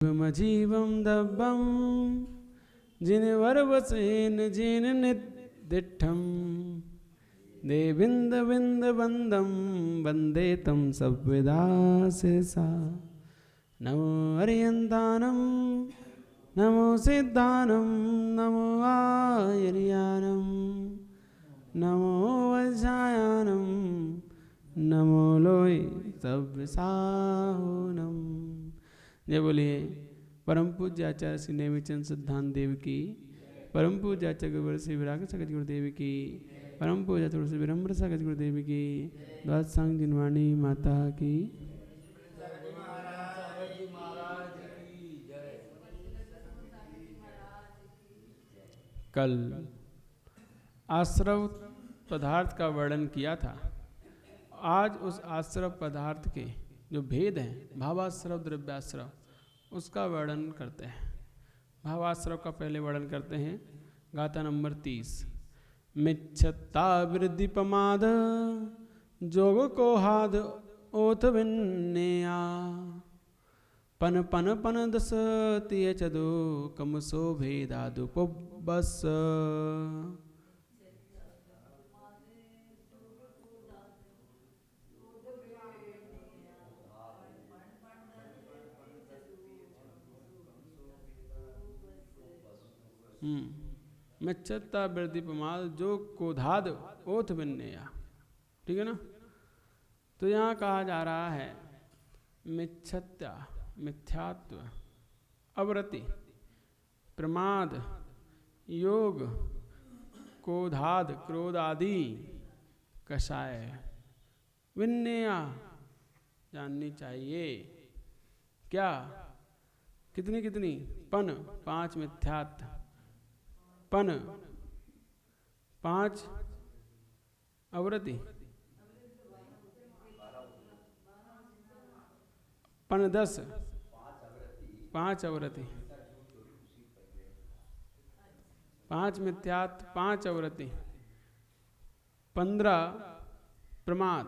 जीवम दब्बम जिन वरवसेन जिन निदिठम देविंद विंद वंदम वंदे तम सविदासा। नमो हरियंतानम नमो सिद्धानम नमो आयर्यानम नमो वज्रायानम नमो लोय सव्यसाहुनम। जय बोलिए परम पूज्य आचार्य श्री नेमिचंद सिद्धांत देव की, परम पूज्य आचार्य गुरुवर श्री विराग सकज गुरुदेव की, परम पूज्य तुलसी विरम्र सकज गुरुदेव की, द्वाद सांग जिनवाणी माता की। कल आश्रव पदार्थ का वर्णन किया था। आज उस आश्रव पदार्थ के जो भेद हैं, भावाश्रव द्रव्याश्रव, उसका वर्णन करते हैं। भावाश्रव का पहले वर्णन करते हैं। गाथा नंबर 30। मिच्छत्ता वृद्धि पमाद जोग को हाद ओथ विन्नेया पन पन पन दस तिय चदो कमसो भेदादु पुब्बस। मिच्छत्ता वृद्धि प्रमाद जो कोधाद ओथ विन्नेया। ठीक है ना। तो यहाँ कहा जा रहा है मिच्छत्या मिथ्यात्व, अवरति, प्रमाद, योग, कोधाद क्रोध आदि, कषाय, विन्नेया जाननी चाहिए। क्या कितनी कितनी? पन 5 मिथ्यात्व, पन 5 अवरति, पन 10 5 अवरति, 5 मिथ्यात्व 5 अवरति, 15 प्रमाद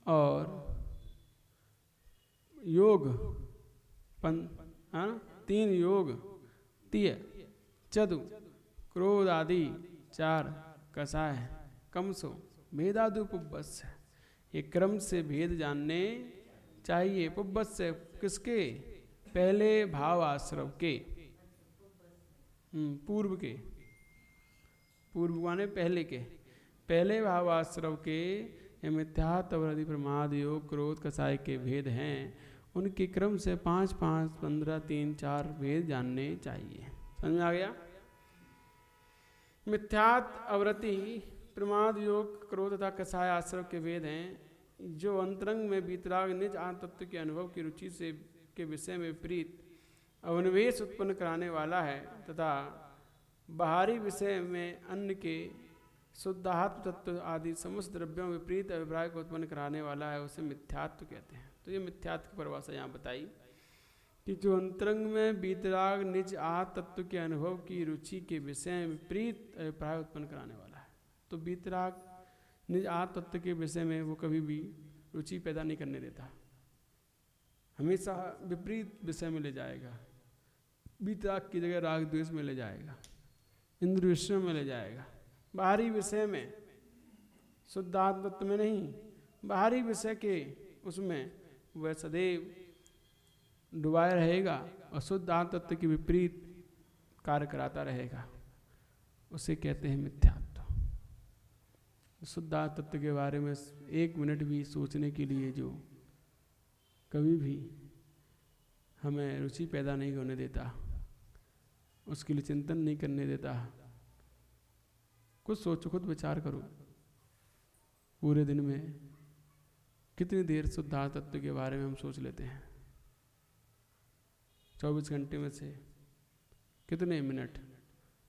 और योग 3 योग, तिय चतु क्रोध आदि 4, कषाय, कमसो भेदादु पुब्बस। ये क्रम से भेद जानने चाहिए। पुब्बस से किसके? पहले भाव आश्रव के, पूर्व के, पूर्व माने पहले के, पहले भाव आश्रव के मिथ्यात्व अवरति प्रमाद योग क्रोध कषाय के भेद हैं। उनके क्रम से 5 5 15 3 4 भेद जानने चाहिए। समझ में आ गया? मिथ्यात्व अवरति प्रमाद योग क्रोध तथा कषाय आश्रव के भेद हैं जो अंतरंग में बीतराग निज आत्म तत्व के अनुभव की रुचि से के विषय में विपरीत अवनिवेश उत्पन्न कराने वाला है तथा बाहरी विषय में अन्य के शुद्धात्म तत्व आदि समस्त द्रव्यों में विपरीत अभिप्राय को उत्पन्न कराने वाला है, उसे मिथ्यात्व कहते हैं। तो ये मिथ्यात्व की परिभाषा यहाँ बताई कि जो अंतरंग में बीतराग निज आत्म तत्व के अनुभव की रुचि के विषय में विपरीत अभिप्राय उत्पन्न कराने वाला है। तो बीतराग निज आत्म तत्व के विषय में वो कभी भी रुचि पैदा नहीं करने देता, हमेशा विपरीत विषय में ले जाएगा। बीतराग की जगह राग द्वेष में ले जाएगा, इंद्र विषय में ले जाएगा। बाहरी विषय में, शुद्ध आत्म तत्व में नहीं, बाहरी विषय के उसमें वह सदैव डुबाया रहेगा और शुद्ध आत्म तत्व के विपरीत कार्य कराता रहेगा। उसे कहते हैं मिथ्यात्व। शुद्ध आत्म तत्व के बारे में 1 मिनट भी सोचने के लिए जो कभी भी हमें रुचि पैदा नहीं होने देता, उसके लिए चिंतन नहीं करने देता। कुछ सोचो, खुद विचार करो, पूरे दिन में कितनी देर शुद्ध आत्म तत्व के बारे में हम सोच लेते हैं? 24 घंटे में से कितने मिनट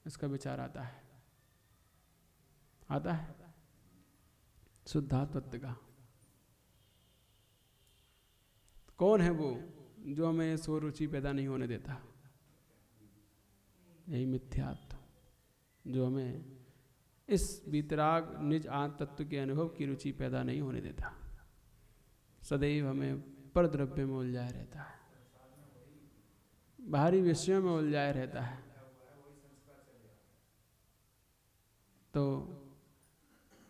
इसका विचार आता है? आता है शुद्ध आत्म तत्व का? कौन है वो जो हमें सो रुचि पैदा नहीं होने देता? यही मिथ्यात्व जो हमें इस बीतराग निज आत्म तत्व के अनुभव की रुचि पैदा नहीं होने देता, सदैव हमें पर द्रव्य में उलझाया रहता है। बाहरी विषयों में उलझाया रहता है। तो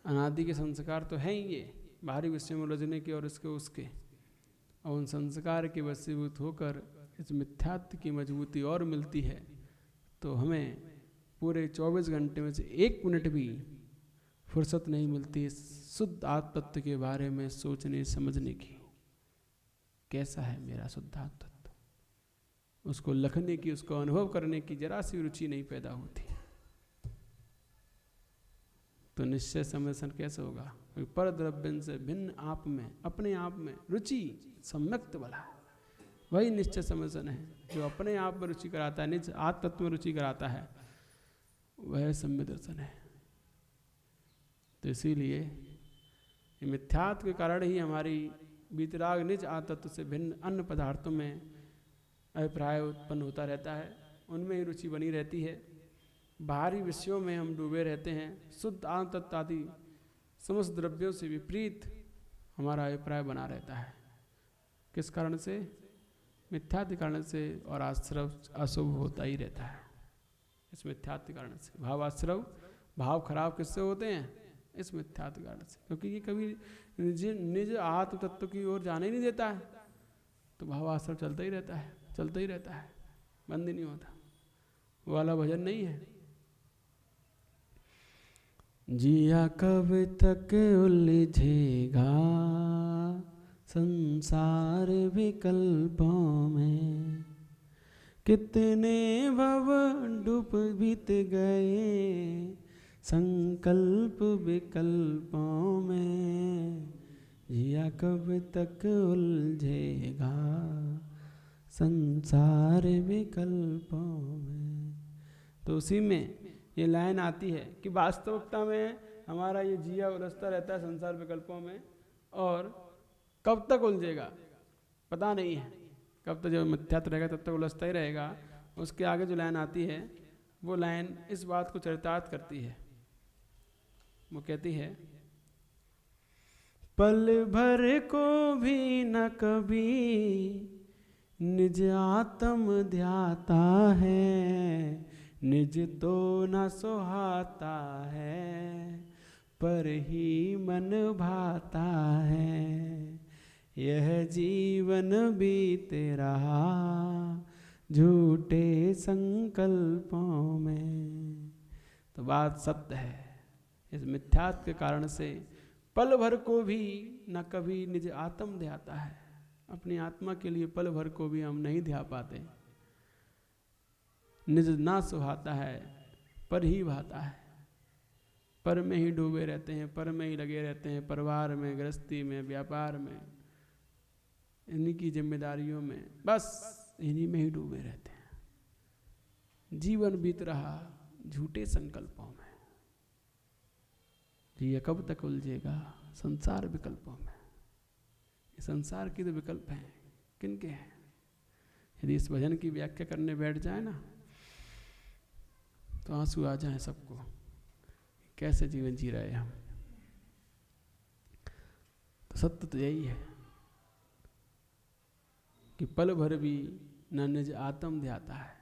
अनादि के संस्कार तो हैं ही ये, बाहरी विषयों में उलझने के और इसके उसके, और उन संस्कार के वशीभूत होकर इस मिथ्यात्व की मजबूती और मिलती है। तो हमें पूरे 24 घंटे में से 1 मिनट भी फुर्सत नहीं मिलती शुद्ध आत्म तत्व के बारे में सोचने समझने की। कैसा है मेरा शुद्ध आत्म तत्व, उसको लिखने की, उसको अनुभव करने की जरा सी रुचि नहीं पैदा होती। तो निश्चय समझन कैसे होगा? पर द्रव्य से भिन्न आप में, अपने आप में रुचि सम्यक्त वाला है, वही निश्चय समझन है। जो अपने आप में रुचि कराता है, निज आत्म तत्व में रुचि कराता है, वह सम्य दर्शन है। तो इसीलिए मिथ्यात्व के कारण ही हमारी वीतराग निज आत्म तत्व से भिन्न अन्य पदार्थों में अभिप्राय उत्पन्न होता रहता है, उनमें ही रुचि बनी रहती है। बाहरी विषयों में हम डूबे रहते हैं। शुद्ध आत्म तत्व आदि समस्त द्रव्यों से विपरीत हमारा अभिप्राय बना रहता है। किस कारण से? मिथ्यात्व के कारण से। और आश्रव अशुभ होता ही रहता है इस मिथ्यात्व के कारण से। भाव आश्रव, भाव खराब किससे होते हैं? इस मिथ्यात्व के कारण से। क्योंकि ये कभी निज आत्म तत्व की ओर जाने ही नहीं देता है, तो भाव आश्रव चलता ही रहता है, चलता ही रहता है, बंद ही नहीं होता। वो वाला भजन नहीं है। जिया कब तक उलझेगा संसार विकल्पों में, कितने भव डूब बीत गए संकल्प विकल्पों में। जिया कब तक उलझेगा संसार विकल्पों में। तो उसी में ये लाइन आती है कि वास्तविकता में हमारा ये जिया उलझता रहता है संसार विकल्पों में, और कब तक उलझेगा पता नहीं है। कब तक जब मिथ्यात्व रहेगा तब तक उलझता ही रहेगा। उसके आगे जो लाइन आती है वो लाइन इस बात को चरितार्थ करती है। वो कहती है, पल भर को भी न कभी निज आत्म ध्याता है, निज तो न सुहाता है, पर ही मन भाता है। यह जीवन बीते रहा झूठे संकल्पों में। तो बात सत्य है, इस मिथ्यात्व के कारण से पल भर को भी न कभी निज आत्म ध्याता है। अपनी आत्मा के लिए पल भर को भी हम नहीं ध्या पाते। निज ना सुहाता है, पर ही भाता है। पर में ही डूबे रहते हैं, पर में ही लगे रहते हैं, परिवार में, गृहस्थी में, व्यापार में, इन्हीं की जिम्मेदारियों में, बस इन्हीं में ही डूबे रहते हैं। जीवन बीत रहा झूठे संकल्पों में। ये कब तक उलझेगा संसार विकल्पों में। ये संसार के तो विकल्प हैं, किनके हैं? यदि इस भजन की व्याख्या करने बैठ जाए ना तो आंसू आ जाए सबको। कैसे जीवन जी रहे हम। तो सत्य तो यही है कि पल भर भी न निज आत्म ध्याता है।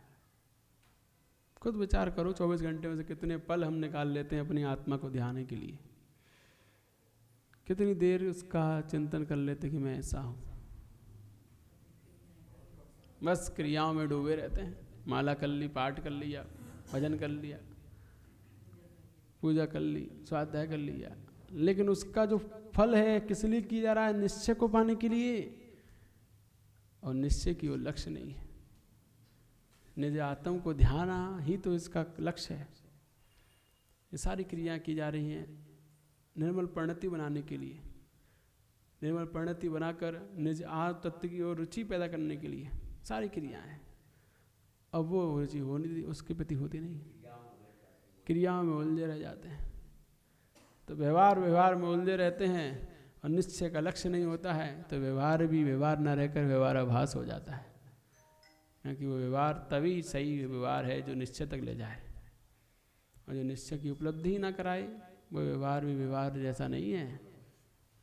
खुद विचार करो, 24 घंटे में से कितने पल हम निकाल लेते हैं अपनी आत्मा को ध्यान के लिए। कितनी देर उसका चिंतन कर लेते कि मैं ऐसा हूं। बस क्रियाओं में डूबे रहते हैं। माला कर ली, पाठ कर लिया, भजन कर लिया, पूजा कर ली, स्वाध्याय कर लिया, लेकिन उसका जो फल है किस लिए किया जा रहा है? निश्चय को पाने के लिए। और निश्चय की वो लक्ष्य नहीं है। निज आत्म को ध्यान ही तो इसका लक्ष्य है। ये सारी क्रियाएं की जा रही हैं निर्मल परिणति बनाने के लिए। निर्मल परिणति बनाकर निज आत्म तत्व की ओर रुचि पैदा करने के लिए सारी क्रियाएं हैं। अब वो रुचि होनी उसके प्रति होती नहीं, क्रियाओं में उलझे रह जाते हैं। तो व्यवहार में उलझे रहते हैं और निश्चय का लक्ष्य नहीं होता है, तो व्यवहार भी व्यवहार न रहकर व्यवहाराभास हो जाता है। क्योंकि वो व्यवहार तभी सही व्यवहार है जो निश्चय तक ले जाए, और जो निश्चय की उपलब्धि ही ना कराए वो व्यवहार भी व्यवहार जैसा नहीं है,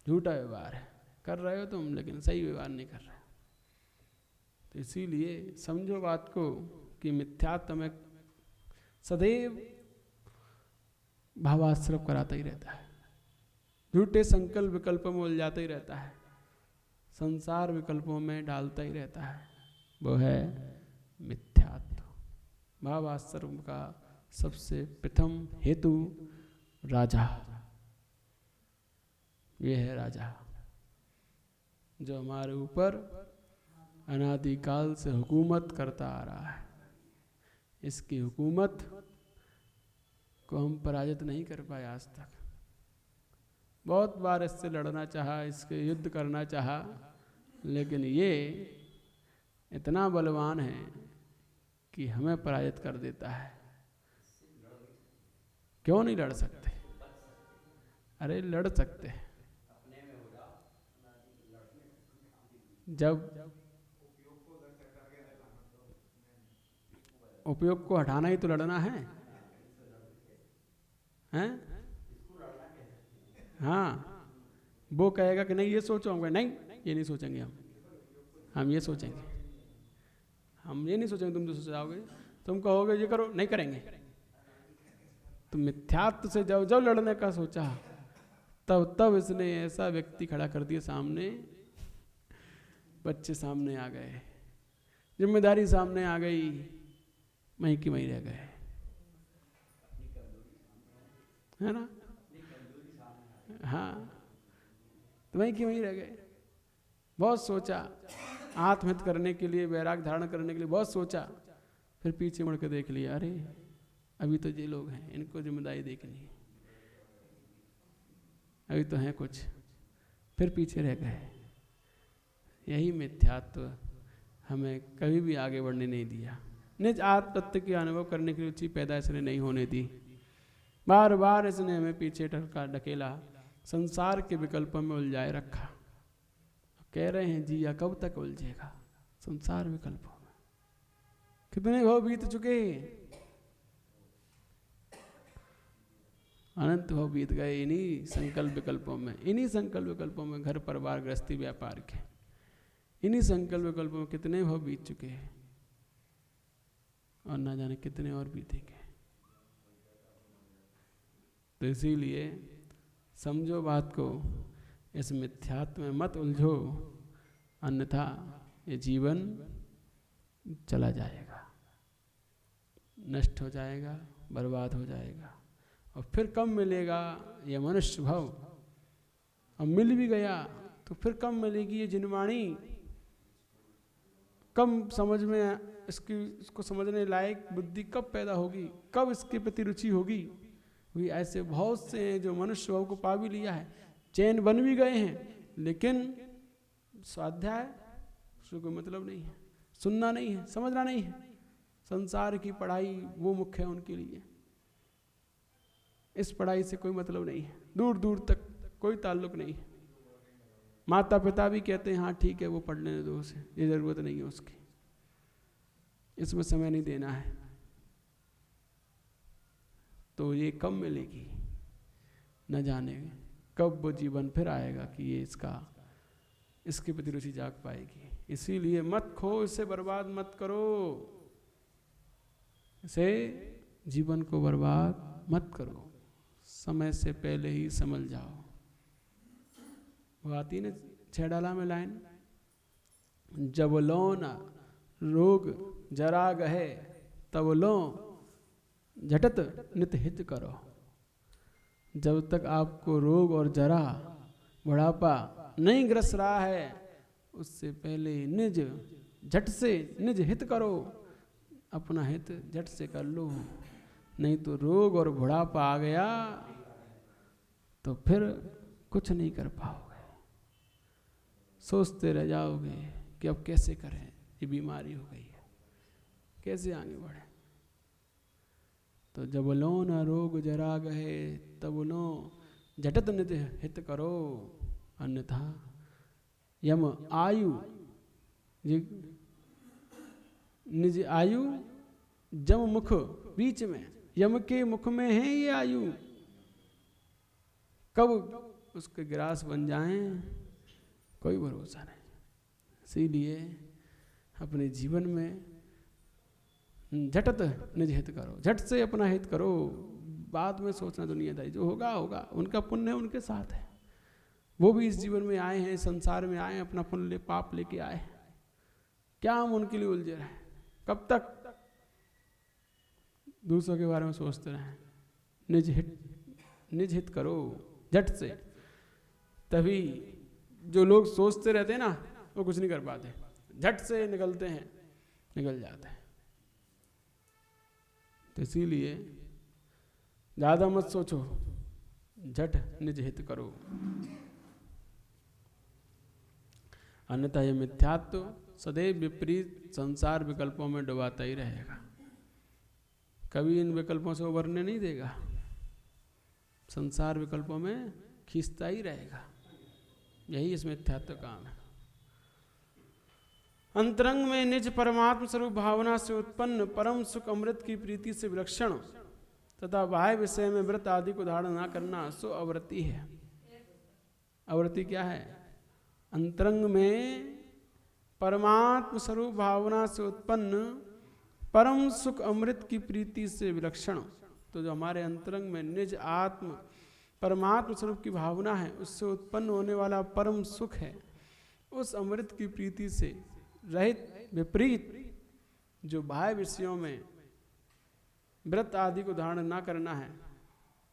झूठा व्यवहार है। कर रहे हो तुम लेकिन सही व्यवहार नहीं कर रहे। तो इसीलिए समझो बात को कि मिथ्यात्व में सदैव भावाश्रव कराता ही रहता है, झूठे संकल्प विकल्पों में उलझाता ही रहता है, संसार विकल्पों में डालता ही रहता है। वो है मिथ्यात्व। भावाश्रव का सबसे प्रथम हेतु राजा, ये है राजा जो हमारे ऊपर अनादिकाल से हुकूमत करता आ रहा है। इसकी हुकूमत को हम पराजित नहीं कर पाए आज तक। बहुत बार इससे लड़ना चाहा, इसके युद्ध करना चाहा, लेकिन ये इतना बलवान है कि हमें पराजित कर देता है। क्यों नहीं लड़ सकते? अरे लड़ सकते हैं। जब उपयोग को हटाना ही तो लड़ना है, हैं? हाँ, वो कहेगा कि नहीं ये सोचो, हम नहीं ये नहीं सोचेंगे, हम ये सोचेंगे, हम ये नहीं सोचेंगे, तुम तो सोचाओगे, तुम कहोगे ये करो, नहीं करेंगे। तो मिथ्यात्व से जब जब लड़ने का सोचा तब इसने ऐसा व्यक्ति खड़ा कर दिया सामने, बच्चे सामने आ गए, जिम्मेदारी सामने आ गई, वहीं की वहीं रह गए, है ना? हाँ, तो वहीं की वहीं रह गए। बहुत सोचा, आत्महित करने के लिए, वैराग धारण करने के लिए बहुत सोचा, फिर पीछे मुड़ के देख लिया, अरे अभी तो ये लोग हैं, इनको जिम्मेदारी देखनी है, अभी तो हैं कुछ, फिर पीछे रह गए। यही मिथ्यात्व हमें कभी भी आगे बढ़ने नहीं दिया। निज आत्म तत्व के अनुभव करने की रुचि पैदा इसने नहीं होने दी। बार बार इसने हमें पीछे ढकेला, संसार के विकल्पों में उलझाए रखा। कह रहे हैं जिया कब तक उलझेगा संसार विकल्पों में? कितने भाव बीत चुके, अनंत भाव बीत गए इन्हीं संकल्प विकल्पों में, इन्हीं संकल्प विकल्पों में, घर परिवार गृहस्थी व्यापार के इन्हीं संकल्प विकल्पों में कितने भाव बीत चुके हैं, और ना जाने कितने और बीतेंगे। तो इसीलिए समझो बात को, इस मिथ्यात्व में मत उलझो, अन्यथा ये जीवन चला जाएगा, नष्ट हो जाएगा, बर्बाद हो जाएगा, और फिर कब मिलेगा ये मनुष्य भव? अब मिल भी गया तो फिर कब मिलेगी ये जिनवाणी? कब समझ में इसको समझने लायक बुद्धि कब पैदा होगी? कब इसके प्रति रुचि होगी? भी ऐसे बहुत से हैं जो मनुष्य भाव को पा भी लिया है, चैन बन भी गए हैं, लेकिन स्वाध्याय उसको कोई मतलब नहीं है, सुनना नहीं है, समझना नहीं है, संसार की पढ़ाई वो मुख्य है उनके लिए। इस पढ़ाई से कोई मतलब नहीं है, दूर दूर तक कोई ताल्लुक नहीं है। माता पिता भी कहते हैं हाँ ठीक है वो पढ़ लेने दो उसे, ये जरूरत नहीं है उसकी, इसमें समय नहीं देना है। तो ये कब मिलेगी न जाने, कब वो जीवन फिर आएगा कि ये इसके प्रति रुचि जाग पाएगी। इसीलिए मत खो, इसे बर्बाद मत करो, इसे जीवन को बर्बाद मत करो, समय से पहले ही समझ जाओ। वो आती ना 6 डाला में लाइन, जब लो न रोग जरा गहे तब लो झटत नित हित करो। जब तक आपको रोग और जरा बुढ़ापा नहीं ग्रस रहा है, उससे पहले निज झट से निज हित करो, अपना हित झट से कर लो, नहीं तो रोग और बुढ़ापा आ गया तो फिर कुछ नहीं कर पाओगे, सोचते रह जाओगे कि अब कैसे करें, ये बीमारी हो गई है, कैसे आगे बढ़े। तो जब लो न रोग जरा गहे तब लो झटत नित हित करो, अन्यथा यम आयु निज आयु जम मुख बीच में, यम के मुख में है ये आयु, कब उसके ग्रास बन जाएं कोई भरोसा नहीं। इसीलिए अपने जीवन में झटत निज हित करो, झट से अपना हित करो, बाद में सोचना दुनियादारी, जो होगा होगा, उनका पुण्य उनके साथ है। वो भी इस जीवन में आए हैं, संसार में आए हैं, अपना पुण्य पाप लेके आए हैं, क्या हम उनके लिए उलझे रहे? कब तक दूसरों के बारे में सोचते रहें? निज हित करो झट से। तभी जो लोग सोचते रहते हैं ना, वो कुछ नहीं कर पाते, झट से निकलते हैं, निकल जाते हैं। तो इसीलिए ज्यादा मत सोचो, झट निज हित करो, अन्यथा ये मिथ्यात्व सदैव विपरीत संसार विकल्पों में डुबाता ही रहेगा, कभी इन विकल्पों से उबरने नहीं देगा, संसार विकल्पों में खींचता ही रहेगा। यही इस मिथ्यात्व काम है। अंतरंग में निज परमात्म स्वरूप भावना से उत्पन्न परम सुख अमृत की प्रीति से विलक्षण तथा बाह्य विषय में व्रत आदि को धारण न करना सो अवृत्ति है। अवृत्ति क्या है? अंतरंग में परमात्म स्वरूप भावना से उत्पन्न परम सुख अमृत की प्रीति से विलक्षण, तो जो हमारे अंतरंग में निज आत्म परमात्म स्वरूप की भावना है, उससे उत्पन्न होने वाला परम सुख है, उस अमृत की प्रीति से रहित विपरीत जो बाह्य विषयों में व्रत आदि को धारण ना करना है,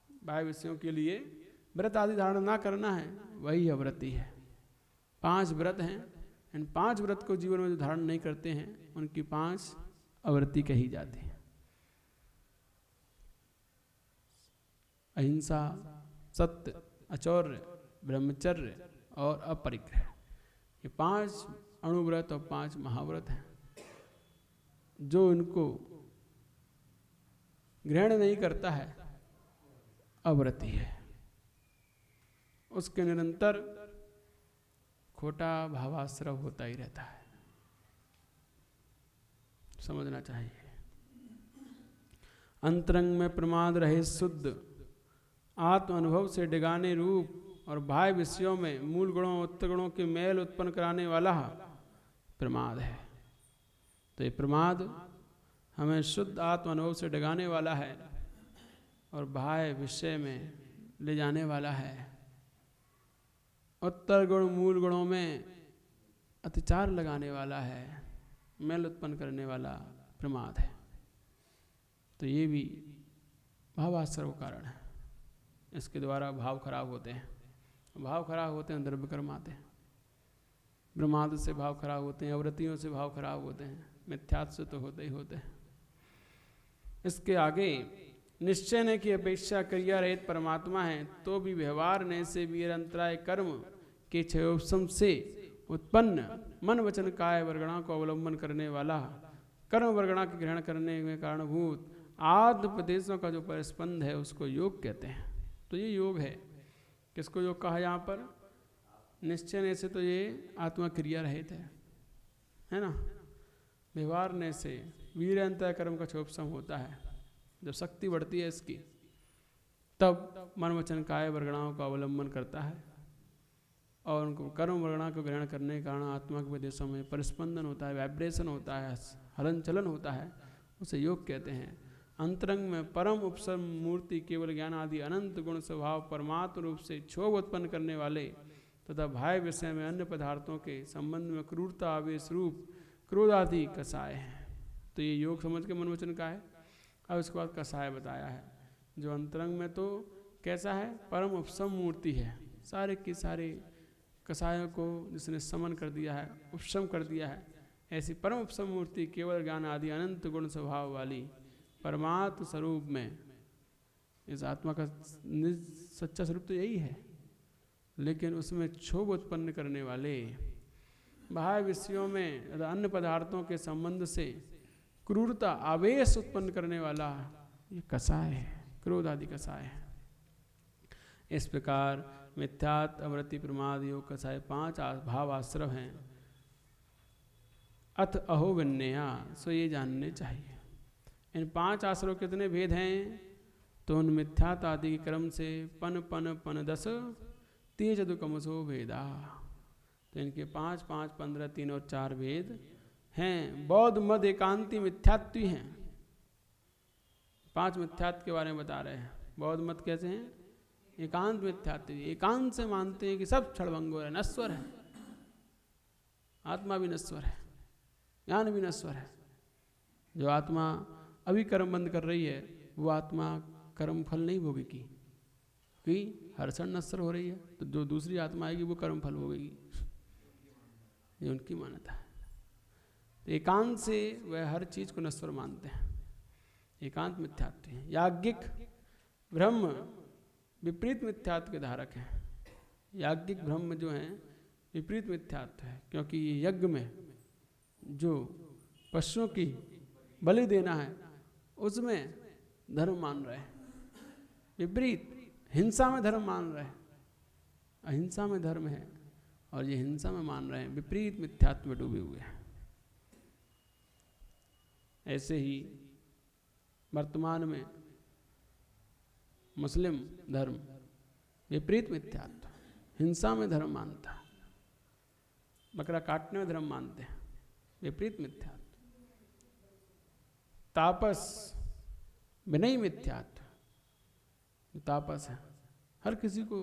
बाह्य विषयों के लिए व्रत आदि धारण ना करना है, वही अवृत्ति है। 5 व्रत हैं, इन 5 व्रत को जीवन में जो धारण नहीं करते हैं, उनकी 5 अवृत्ति कही जाती है। अहिंसा, सत्य, अचौर्य, ब्रह्मचर्य और अपरिग्रह, ये 5 अणुव्रत और 5 महाव्रत हैं। जो इनको ग्रहण नहीं करता है, अव्रती है। उसके निरंतर खोटा भावाश्रव होता ही रहता है, समझना चाहिए। अंतरंग में प्रमाद रहे शुद्ध आत्म अनुभव से डिगाने रूप और बाह्य विषयों में मूल गुणों उत्तर गुणों के मेल उत्पन्न कराने वाला प्रमाद है। तो ये प्रमाद हमें शुद्ध आत्म अनुभव से डिगाने वाला है और बाह्य विषय में ले जाने वाला है। उत्तर गुण मूल गुणों में अतिचार लगाने वाला है, मेल उत्पन्न करने वाला प्रमाद है। तो ये भी भावाश्रव कारण है, इसके द्वारा भाव खराब होते हैं। भाव खराब होते हैं, द्रव्य कर्म आते हैं। ब्रह्मांड से भाव खराब होते हैं, अवृत्तियों से भाव खराब होते हैं, मिथ्यात्व से तो होते ही होते हैं। इसके आगे निश्चय ने की अपेक्षा क्रिया रहित परमात्मा है, तो भी व्यवहार ने से वीरंतराय कर्म के क्षयोपशम से उत्पन्न मन वचन काय वर्गणा को अवलंबन करने वाला कर्म वर्गणा के ग्रहण करने में कारणभूत आद्य प्रदेशों का जो परिस्पंद है, उसको योग कहते हैं। तो ये योग है। किसको योग कहा यहाँ पर? निश्चय ने से तो ये आत्मा क्रिया रहित है ना। व्यवहार ने से वीर अंतः कर्म का क्षयोपशम होता है। जब शक्ति बढ़ती है इसकी, तब मन वचन काय वर्गणाओं का अवलंबन करता है और उनको कर्म वर्गणा को ग्रहण करने के कारण आत्मा के प्रदेशों में परिस्पंदन होता है, वाइब्रेशन होता है, हलन चलन होता है, उसे योग कहते हैं। अंतरंग में परम उपसम मूर्ति केवल ज्ञान आदि अनंत गुण स्वभाव परमात्म रूप से क्षोभ उत्पन्न करने वाले तथा बाह्य विषय में अन्य पदार्थों के संबंध में क्रूरता आवेश रूप क्रोध आदि कसाय हैं। तो ये योग समझ के मन वचन का है। अब इसके बाद कसाय बताया है, जो अंतरंग में तो कैसा है? परम उपसम मूर्ति है। सारे की सारे कसायों को जिसने समन कर दिया है, उपशम कर दिया है, ऐसी परम उपसम मूर्ति केवल ज्ञान आदि अनंत गुण स्वभाव वाली परमात्म स्वरूप में, इस आत्मा का सच्चा स्वरूप तो यही है, लेकिन उसमें क्षोभ उत्पन्न करने वाले बाह्य विषयों में अन्य पदार्थों के संबंध से क्रूरता आवेश उत्पन्न करने वाला ये कसाय है, क्रोध आदि कसाय है। इस प्रकार मिथ्यात्व अवृत्ति प्रमाद योग कसाय 5 भाव आश्रव हैं। अथ अहो विन्नया, सो ये जानने चाहिए। इन 5 आश्रव कितने भेद हैं? तो उन मिथ्यात आदि के क्रम से पन पन पन 10 तेज दुकमसो भेदा। तो इनके 5 5 15 3 और 4 भेद हैं। बौद्ध मद एकांती मिथ्यात्वी हैं। 5 मिथ्यात्व के बारे में बता रहे हैं। बौद्ध मत कैसे हैं? एकांत मिथ्यात्वी, एकांत से मानते हैं कि सब क्षणभंगुर है, नश्वर है, आत्मा भी नश्वर है, ज्ञान भी नश्वर है। जो आत्मा अभी कर्म बंद कर रही है वो आत्मा कर्म फल नहीं भोगेगी, क्योंकि हर क्षण नश्वर हो रही है। तो जो दूसरी आत्मा आएगी वो कर्म फल भोगेगी, ये उनकी मान्यता है। तो एकांत से वह हर चीज को नश्वर मानते हैं, एकांत मिथ्यात्व है। याज्ञिक ब्रह्म विपरीत मिथ्यात्व के धारक हैं। याज्ञिक ब्रह्म जो हैं विपरीत मिथ्यात्व है, क्योंकि यज्ञ में जो पशुओं की बलि देना है उसमें धर्म मान रहे हैं, विपरीत हिंसा में धर्म मान रहे हैं। अहिंसा में धर्म है और ये हिंसा में मान रहे हैं, विपरीत मिथ्यात्व में डूबे हुए हैं। ऐसे ही वर्तमान में मुस्लिम धर्म विपरीत मिथ्यात्व, हिंसा में धर्म मानता है, बकरा काटने में धर्म मानते हैं, विपरीत मिथ्यात्व। तापस विनयी मिथ्यात्व, तापस है हर किसी को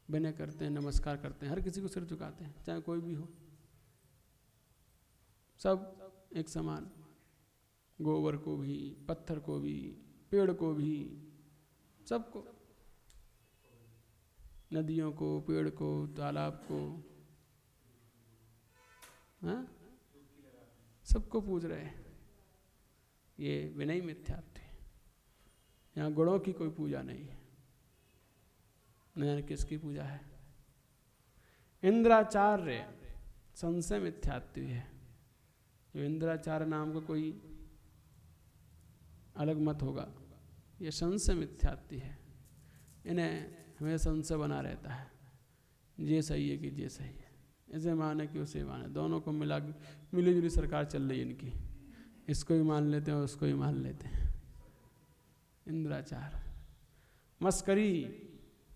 विनय करते हैं, नमस्कार करते हैं, हर किसी को सिर झुकाते हैं, चाहे कोई भी हो, सब एक समान, गोबर को भी, पत्थर को भी, पेड़ को भी, सबको, नदियों को, पेड़ को, तालाब को, हाँ? सबको पूज रहे हैं। ये विनयी मिथ्यात्व है। यहाँ गुणों की कोई पूजा नहीं है, न जाने किसकी पूजा है। इंद्राचार्य संशय मिथ्यात्व है। जो इंद्राचार्य नाम का कोई अलग मत होगा, ये संशय मिथ्यात्व है। इन्हें हमें संशय बना रहता है, ये सही है कि ये सही है, इसे माने कि उसे माने, दोनों को मिला के मिली जुली सरकार चल रही है इनकी, इसको भी मान लेते हैं और उसको भी मान लेते हैं। इंद्राचार, मस्करी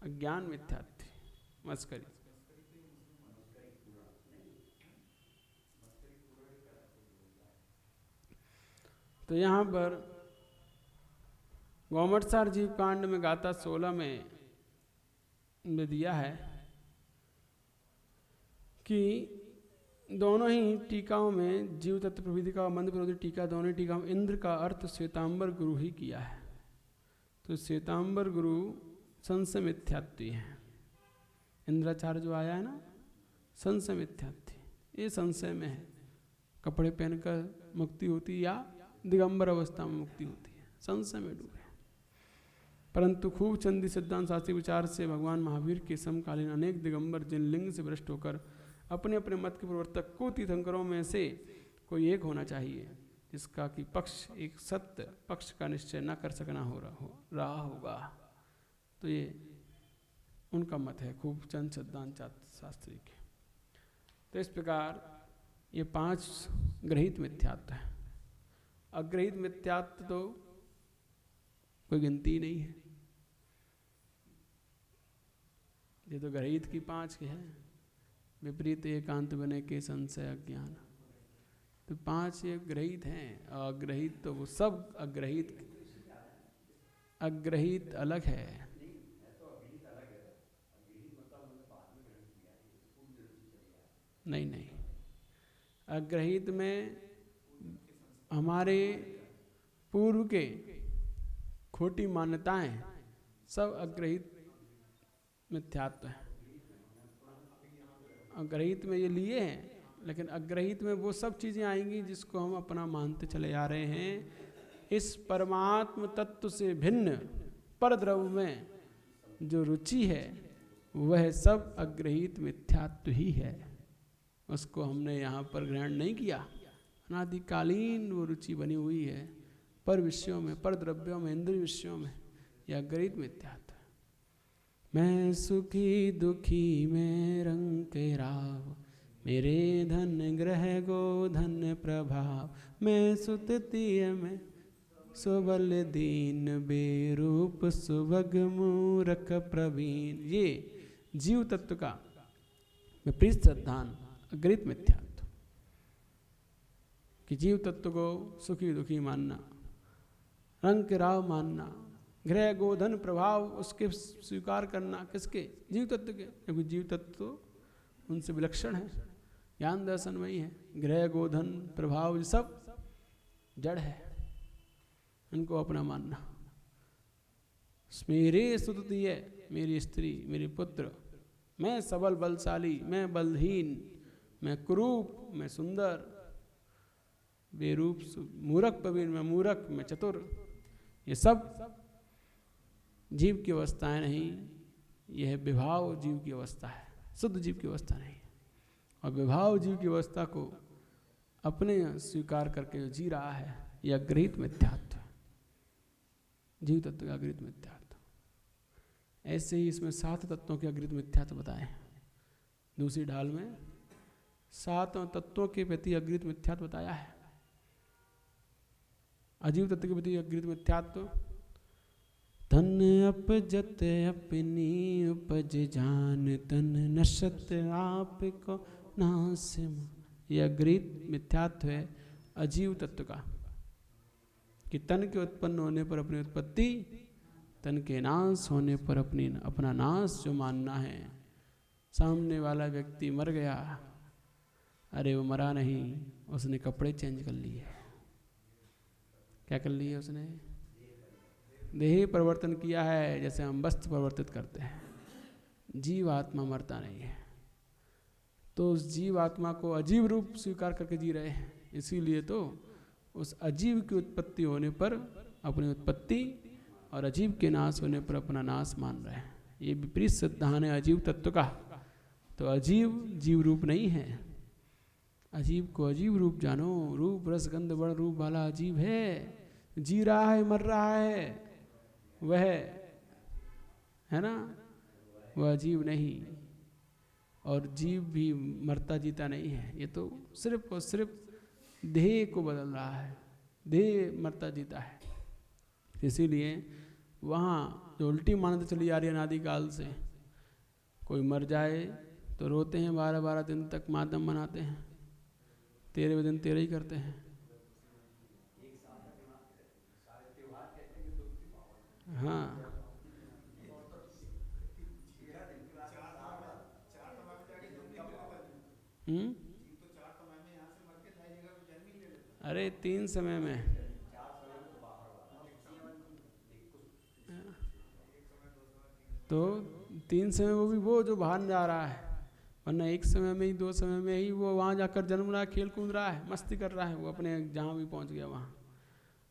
अज्ञान मिथ्यात्व, मस्करी। तो यहाँ पर गौमटसार जीव कांड में गाथा 16 में दिया है कि दोनों ही टीकाओं में जीव तत्व प्रविधि का मंद विरोधी टीका, दोनों ही टीकाओं में इंद्र का अर्थ श्वेतांबर गुरु ही किया है। तो श्वेतांबर गुरु संशय मिथ्यात्वी है। इंद्राचार्य जो आया है ना, संशय मिथ्यात्वी, ये संशय में है, कपड़े पहनकर मुक्ति होती या दिगंबर अवस्था में मुक्ति होती है, संशय में डूबे। परंतु खूब चंदी सिद्धांत शास्त्री विचार से भगवान महावीर के समकालीन अनेक दिगंबर जिन लिंग से भ्रष्ट होकर अपने अपने मत के प्रवर्तक को तीर्थंकरों में से कोई एक होना चाहिए, जिसका कि पक्ष एक सत्य पक्ष का निश्चय न कर सकना हो रहा होगा। तो ये उनका मत है खूब चंद सिद्धांत शास्त्री के। तो इस प्रकार ये 5 ग्रहित मिथ्यात्व है। अग्रहित मिथ्यात्व तो कोई गिनती नहीं है, ये तो ग्रहित की 5 के हैं। विपरीत एकांत बने के संशय अज्ञान, तो 5 ये ग्रहित हैं। और अग्रहित तो वो सब अग्रहित, अग्रहित अलग है। नहीं नहीं, अग्रहित में हमारे पूर्व के खोटी मान्यताएं सब अग्रहित मिथ्यात्व है। अग्रहित में ये लिए हैं, लेकिन अग्रहित में वो सब चीज़ें आएंगी जिसको हम अपना मानते चले जा रहे हैं। इस परमात्म तत्व से भिन्न पर द्रव्य में जो रुचि है वह सब अग्रहित मिथ्यात्व ही है। उसको हमने यहाँ पर ग्रहण नहीं किया, अनादिकालीन वो रुचि बनी हुई है पर विषयों में, पर द्रव्यों में, इंद्रिय विषयों में। यह अग्रहित मिथ्यात्व। मैं सुखी दुखी में रंग के राव, मेरे धन ग्रह गो धन प्रभाव, मैं सुततीय में सुबल दीन, बेरूप सुभग मूरख प्रवीण। ये जीव तत्व का विपरीत सिद्धांत अग्रहित मिथ्यात्व। कि जीव तत्व को सुखी दुखी मानना, रंग के राव मानना, गृह गोधन प्रभाव उसके स्वीकार करना, किसके? जीव तत्व के, क्योंकि जीव तत्व तो उनसे विलक्षण है, ज्ञान दर्शन वही है। गृह गोधन प्रभाव ये सब जड़ है, इनको अपना मानना। मेरे सुतती है, मेरी स्त्री, मेरे पुत्र, मैं सबल बलशाली, मैं बलहीन, मैं कुरूप, मैं सुंदर, बेरूप, मूर्ख प्रवीण, मैं मूर्ख, मैं चतुर, ये सब जीव की अवस्थाएं नहीं, यह विभाव जीव की अवस्था है, शुद्ध जीव की अवस्था नहीं। और विभाव जीव की अवस्था को अपने स्वीकार करके जो जी रहा है, यह अग्रहित मिथ्यात्व, जीव तत्व का अग्रहित मिथ्यात्व। ऐसे ही इसमें 7 तत्वों के अग्रहित मिथ्यात्व बताए। दूसरी ढाल में 7 तत्वों के प्रति अग्रहित मिथ्यात्व बताया है। अजीव तत्व के प्रति अग्रहित मिथ्यात्व, तन अपजत अपनी उपज जान, तन नशत आप को नास। यह अग्रहित मिथ्यात्व है अजीव तत्व का, कि तन के उत्पन्न होने पर अपनी उत्पत्ति, तन के नाश होने पर अपना नाश जो मानना है। सामने वाला व्यक्ति मर गया, अरे वो मरा नहीं, उसने कपड़े चेंज कर लिए। क्या कर लिए उसने? देह परिवर्तन किया है, जैसे हम वस्त्र परिवर्तित करते हैं। जीव आत्मा मरता नहीं है, तो उस जीव आत्मा को अजीव रूप स्वीकार करके जी रहे हैं। इसीलिए तो उस अजीव की उत्पत्ति होने पर अपनी उत्पत्ति और अजीव के नाश होने पर अपना नाश मान रहे हैं। ये विपरीत सिद्धांत है अजीव तत्व का। तो अजीव जीव रूप नहीं है, अजीव को अजीव रूप जानो। रूप रस गंध वर्ण रूप वाला अजीव है, जी रहा है, मर रहा है, वह है ना, वह अजीव नहीं। और जीव भी मरता जीता नहीं है, ये तो सिर्फ और सिर्फ देह को बदल रहा है, देह मरता जीता है। इसीलिए वहाँ जो उल्टी मान्यता चली आ रही है अनादिकाल से, कोई मर जाए तो रोते हैं 12-12 दिन तक, मातम मनाते हैं, 13वें दिन 13 ही करते हैं। हाँ, अरे 3 समय में, तो 3 समय वो जो बाहर जा रहा है, वरना 1 समय में ही 2 समय में ही वो वहाँ जाकर जन्म रहा है, खेल कूद रहा है, मस्ती कर रहा है, वो अपने जहाँ भी पहुँच गया वहाँ,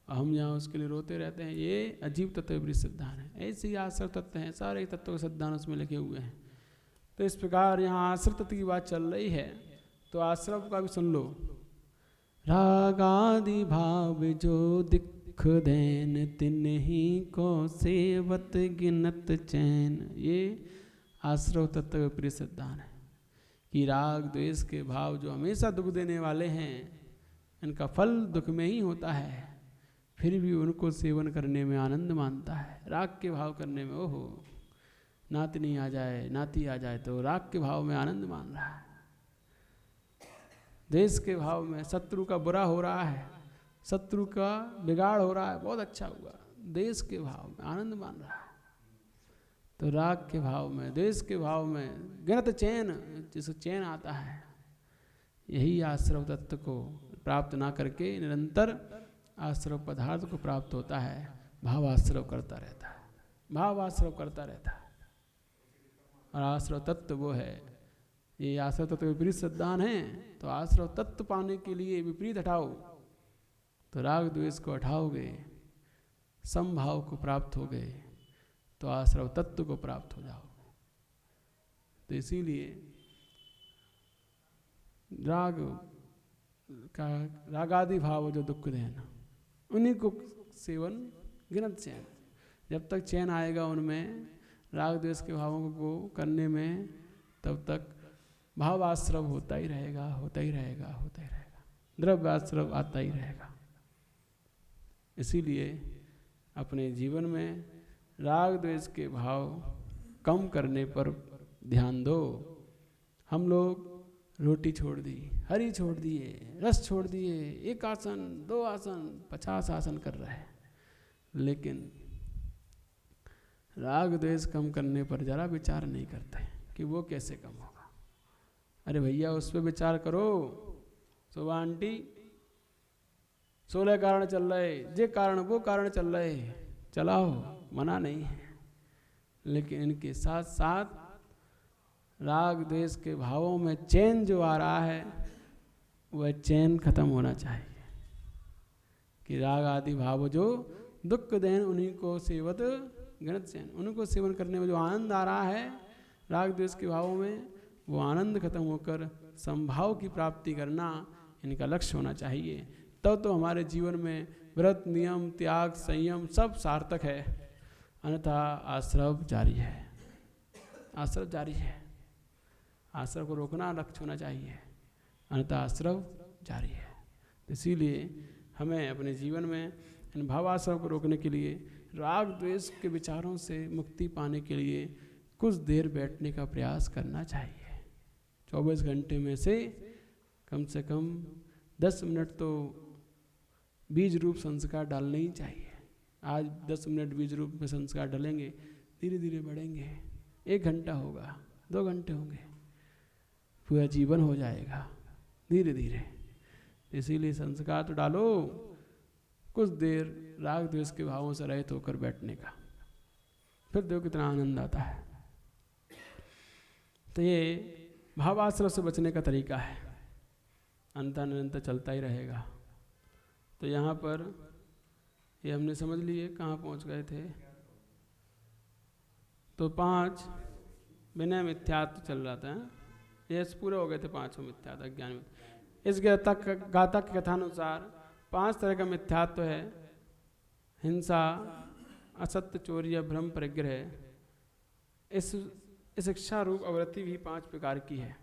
और हम यहाँ उसके लिए रोते रहते हैं। ये अजीब तत्व विपरीत सिद्धांत है। ऐसे ही आश्रव तत्व हैं, सारे तत्वों के सिद्धांत उसमें लिखे हुए हैं। तो इस प्रकार यहाँ आश्रव तत्व की बात चल रही है, तो आश्रव का भी सुन लो। राग आदि भाव जो दिख देन, तिन्ही को सेवत गिनत चैन। ये आश्रव तत्व विपरीत सिद्धांत है कि राग द्वेष के भाव जो हमेशा दुख देने वाले हैं, इनका फल दुख में ही होता है, फिर भी उनको सेवन करने में आनंद मानता है। राग के भाव करने में, ओहो नातनी आ जाए, नाती आ जाए, तो राग के भाव में आनंद मान रहा है। देश के भाव में शत्रु का बुरा हो रहा है, शत्रु का बिगाड़ हो रहा है, बहुत अच्छा हुआ, देश के भाव में आनंद मान रहा है। तो राग के भाव में, देश के भाव में गिनत चैन, जिसको चैन आता है, यही आश्रव तत्व को प्राप्त ना करके निरंतर आश्रव पदार्थ को प्राप्त होता है। भाव आश्रव करता रहता है, भाव आश्रव करता रहता है। और आश्रव तत्व वो है, ये आश्रव तत्व विपरीत सिद्धांत है। तो आश्रव तत्व पाने के लिए विपरीत हटाओ, तो राग द्वेष को हटाओगे, समभाव को प्राप्त हो गए, तो आश्रव तत्व को प्राप्त हो जाओगे। तो इसीलिए राग आदि भाव जो दुख देना, उन्हीं को सेवन गिनत चैन। जब तक चैन आएगा उनमें, राग द्वेष के भावों को करने में, तब तक भाव आश्रव होता ही रहेगा, होता ही रहेगा, होता ही रहेगा, द्रव्य आश्रव आता ही रहेगा। इसीलिए अपने जीवन में राग द्वेष के भाव कम करने पर ध्यान दो। हम लोग रोटी छोड़ दी, हरि छोड़ दिए, रस छोड़ दिए, 1 आसन 2 आसन 50 आसन कर रहे हैं, लेकिन राग द्वेष कम करने पर जरा विचार नहीं करते कि वो कैसे कम होगा। अरे भैया उस पर विचार करो। शोभा आंटी 16 कारण चल रहे, ये कारण वो कारण चल रहे, चलाओ, मना नहीं है, लेकिन इनके साथ साथ राग द्वेष के भावों में चैन जो आ रहा है वह चैन खत्म होना चाहिए। कि राग आदि भाव जो दुख देन उन्हीं को सेवत गणत चैन, उनको सेवन करने में जो आनंद आ रहा है राग द्वेष के भावों में, वो आनंद खत्म होकर समभाव की प्राप्ति करना इनका लक्ष्य होना चाहिए। तब तो हमारे जीवन में व्रत नियम त्याग संयम सब सार्थक है, अन्यथा आश्रव जारी है, आश्रव जारी है। आश्रव को रोकना लक्ष्य होना चाहिए, अन्यथा आश्रव जारी है। इसीलिए हमें अपने जीवन में इन भावाश्रव को रोकने के लिए, राग द्वेष के विचारों से मुक्ति पाने के लिए कुछ देर बैठने का प्रयास करना चाहिए। 24 घंटे में से कम 10 मिनट तो बीज रूप संस्कार डालने ही चाहिए। आज 10 मिनट बीज रूप में संस्कार डालेंगे, धीरे धीरे बढ़ेंगे, 1 घंटा होगा, 2 घंटे होंगे, पूरा जीवन हो जाएगा धीरे धीरे। इसीलिए संस्कार तो डालो, कुछ देर राग द्वेष के भावों से रहित होकर बैठने का, फिर देखो कितना आनंद आता है। तो ये भावाश्रव से बचने का तरीका है, अंतर निरंतर चलता ही रहेगा। तो यहाँ पर ये हमने समझ लिए, कहाँ पहुँच गए थे। तो 5 विनय मिथ्यात्व चल रहा था, ये पूरे हो गए थे 5 मिथ्यात्व अज्ञान में। इस गाथा के कथानुसार 5 तरह का मिथ्यात्व है। हिंसा, असत्य, चोरी या भ्रम परिग्रह। इस इच्छा रूप अवृत्ति भी 5 प्रकार की है।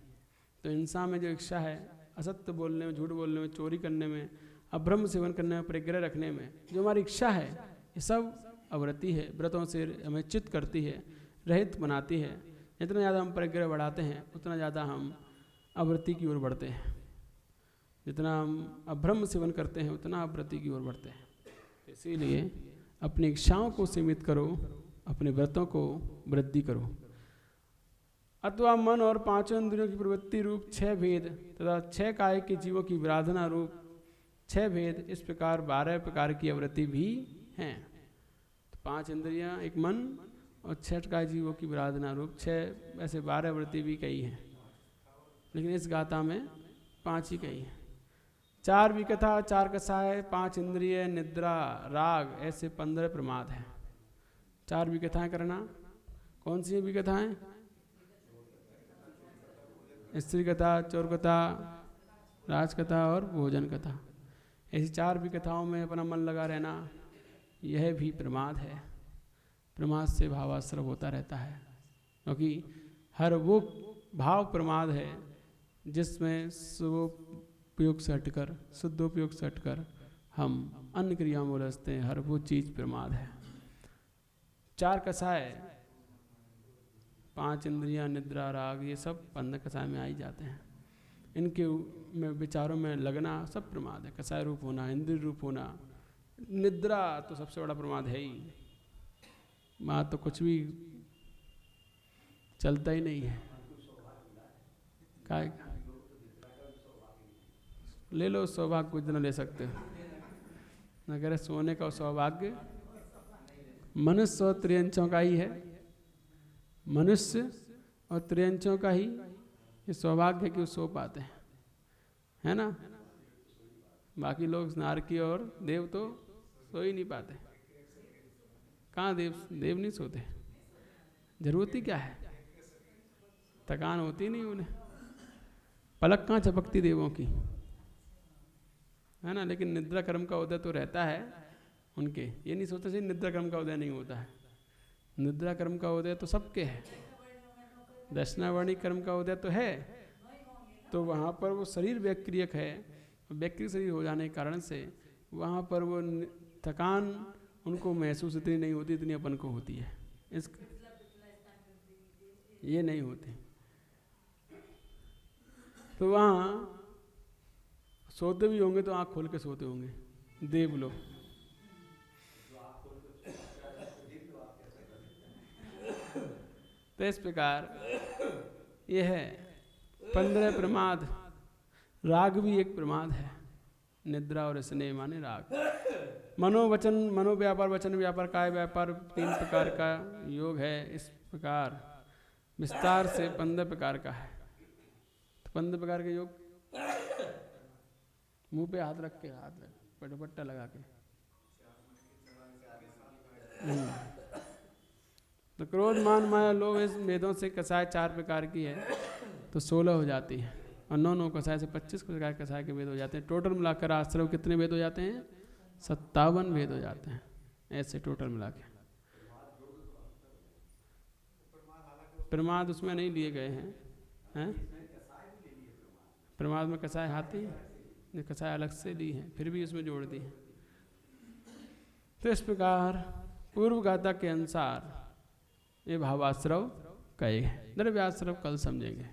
तो हिंसा में जो इच्छा है, असत्य बोलने में, झूठ बोलने में, चोरी करने में, अभ्रम सेवन करने में, परिग्रह रखने में, जो हमारी इच्छा है, ये सब अवृत्ति है। व्रतों से हमें चित्त करती है, रहित बनाती है। जितना ज़्यादा हम परिग्रह बढ़ाते हैं उतना ज़्यादा हम अवृत्ति की ओर बढ़ते हैं। जितना हम अभ्रम सेवन करते हैं उतना अवृत्ति की ओर बढ़ते हैं। इसीलिए अपनी इच्छाओं को सीमित करो, अपने व्रतों को वृद्धि करो। अथवा मन और 5 इंद्रियों की प्रवृत्ति रूप 6 भेद तथा 6 काय के जीवों की विराधना रूप 6 भेद, इस प्रकार 12 प्रकार की अवृत्ति भी हैं। तो 5 इंद्रियां, एक मन और 6 काय जीवों की विराधना रूप 6, ऐसे 12 अवृत्ति भी कई हैं, लेकिन इस गाथा में 5 ही कही हैं। 4 विकथा, 4 कसाय, 5 इंद्रिय, निद्रा, राग, ऐसे 15 प्रमाद हैं। 4 विकथाएं करना। कौन सी विकथाएं? स्त्री कथा, चोर कथा, राजकथा और भोजन कथा। ऐसी 4 विकथाओं में अपना मन लगा रहना, यह भी प्रमाद है। प्रमाद से भावाश्रव होता रहता है, क्योंकि हर वो भाव प्रमाद है जिसमें स्वोपयोग से हटकर, शुद्धोपयोग से हटकर हम अन्य क्रियाओं में उलझते हैं। हर वो चीज़ प्रमाद है। 4 कसाय, 5 इंद्रियां, निद्रा, राग, ये सब 15 कसाय में आ ही जाते हैं। इनके में विचारों में लगना सब प्रमाद है। कसाय रूप होना, इंद्रिय रूप होना, निद्रा तो सबसे बड़ा प्रमाद है ही। वहाँ तो कुछ भी चलता ही नहीं है। काय ले लो, सौभाग्य कुछ दिन ले सकते हो। अगर सोने का सौभाग्य मनुष्य और त्रियंचों का ही है, मनुष्य और त्रियंचों का ही ये सौभाग्य है कि वो सो पाते हैं, है ना। बाकी लोग नारकी और देव तो सो ही नहीं पाते। कहाँ देव नहीं सोते, जरूरत ही क्या है, थकान होती नहीं उन्हें, पलक कहाँ झपकती देवों की, है ना। लेकिन निद्रा कर्म का उदय तो रहता है उनके, ये नहीं सोचते से निद्रा कर्म का उदय नहीं होता है। निद्रा कर्म का उदय तो सबके है, दक्षिणावर्णी कर्म का उदय तो है। तो वहाँ पर वो शरीर व्यक्रियक है, व्यक्रिय शरीर हो जाने के कारण से वहाँ पर वो थकान उनको महसूस इतनी नहीं होती, इतनी अपन को होती है। इस ये नहीं होती। तो वहाँ सोते भी होंगे तो आँख खोल के सोते होंगे देव लोग। तो इस प्रकार यह है 15 प्रमाद। राग भी एक प्रमाद है। निद्रा और स्नेह माने राग। मनोवचन, मनोव्यापार, वचन व्यापार, काय व्यापार 3 प्रकार का योग है। इस प्रकार विस्तार से 15 प्रकार का है। तो 15 प्रकार के योग, मुंह पे हाथ रख के, हाथ पटपट्टा लगा के। तो क्रोध मान माया लोभ इस वेदों से कसाय 4 प्रकार की है तो 16 हो जाती है, और 9 कसाय से 25 प्रकार कसाय के वेद हो जाते हैं। टोटल मिलाकर आश्रव कितने वेद हो जाते हैं? 57 वेद हो जाते हैं। ऐसे टोटल मिला के प्रमाद उसमें नहीं लिए गए हैं, प्रमाद में कसाय हाथी ने कसाय अलग से ली है, फिर भी उसमें जोड़ दी है। तो इस प्रकार पूर्व गाथा के अनुसार ये भावाश्रव कहे। द्रव्याश्रव कल समझेंगे।